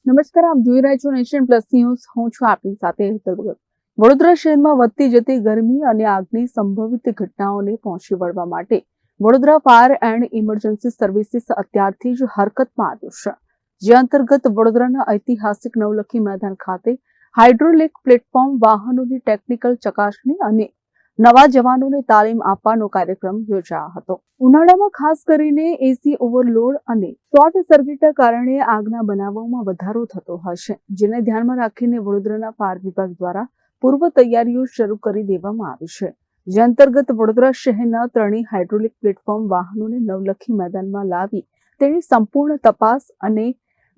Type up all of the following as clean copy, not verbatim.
નમસ્કાર, આપ જોઈ રહ્યા છો નેશન પ્લસ ન્યૂઝ. હું છું આપની સાથે હેતલ ભગત. વડોદરા શહેરમાં વધતી જતી ગરમી અને આગની સંભવિત ઘટનાઓને પહોંચી વળવા માટે Vadodara fire and emergency services અત્યારથી જ હરકતમાં આવ્યું છે. જે અંતર્ગત વડોદરાના ઐતિહાસિક નવલખી મેદાન ખાતે હાઇડ્રોલિક પ્લેટફોર્મ વાહનોની ટેકનિકલ ચકાસણી અને નવા જવાનોને તાલીમ આપવાનો કાર્યક્રમ યોજાયો હતો. ઉનાળામાં ખાસ કરીને એસી ઓવરલોડ અને શોર્ટ સર્કિટના કારણે આગના બનાવોમાં વધારો થતો હોય છે, જેને ધ્યાનમાં રાખીને વડોદરાના ફાયર વિભાગ દ્વારા પૂર્વ તૈયારીઓ શરૂ કરી દેવામાં આવી છે. જે અંતર્ગત વડોદરા શહેરના ત્રણેય હાઇડ્રોલિક પ્લેટફોર્મ વાહનોને નવલખી મેદાનમાં લાવી તેની સંપૂર્ણ તપાસ અને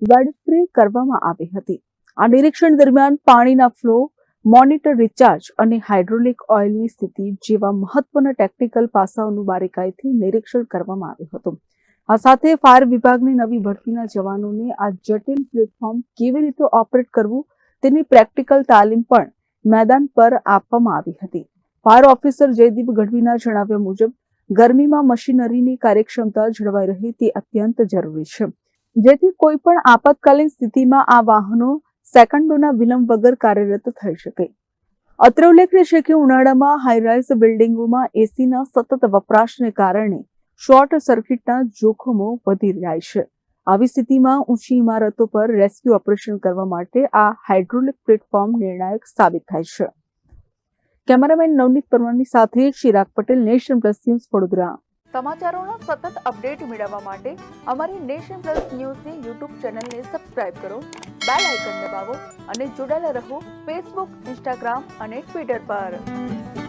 વેડસ્પ્રે કરવામાં આવી હતી. આ નિરીક્ષણ દરમિયાન પાણીના ફ્લો, મોનિટર રિચાર્જ અને હાઇડ્રોલિક ઓઇલની સ્થિતિ જેવા મહત્વના ટેકનિકલ પાસાઓનું બારીકાઈથી નિરીક્ષણ કરવામાં આવ્યું હતું. આ સાથે ફાયર વિભાગની નવી ભરતીના જવાનોને આ જટિલ પ્લેટફોર્મ કેવી રીતે ઓપરેટ કરવું તેની પ્રેક્ટિકલ તાલીમ પણ મેદાન પર આપવામાં આવી હતી. ફાયર ઓફિસર જયદીપ ગઢવીના જણાવ્યા મુજબ ગરમીમાં મશીનરીની કાર્યક્ષમતા જળવાઈ રહે તે અત્યંત જરૂરી છે, જેથી કોઈ પણ આપાતકાલીન સ્થિતિમાં આ વાહનો સેકન્ડોના વિલંબ વગર કાર્યરત થઈ શકે. અત્રે ઉલ્લેખનીય છે કે ઉનાળામાં હાઈરાઇઝ બિલ્ડિંગોમાં એસીના સતત વપરાશને કારણે શોર્ટ સર્કિટના જોખમો વધી જાય છે. આવી સ્થિતિમાં ઊંચી ઇમારતો પર રેસ્ક્યુ ઓપરેશન કરવા માટે આ હાઇડ્રોલિક પ્લેટફોર્મ નિર્ણાયક સાબિત થાય છે. કેમેરામેન નવનીત પરમારની સાથે Chirag Patel, nation plus news, Vadodara. સમાચારોના સતત અપડેટ મેળવવા માટે અમારી નેશન પ્લસ ન્યૂઝની યુટ્યુબ ચેનલને સબસ્ક્રાઇબ કરો, બેલ આઇકન દબાવો અને જોડાયેલા રહો ફેસબુક, ઇન્સ્ટાગ્રામ અને ટ્વિટર પર.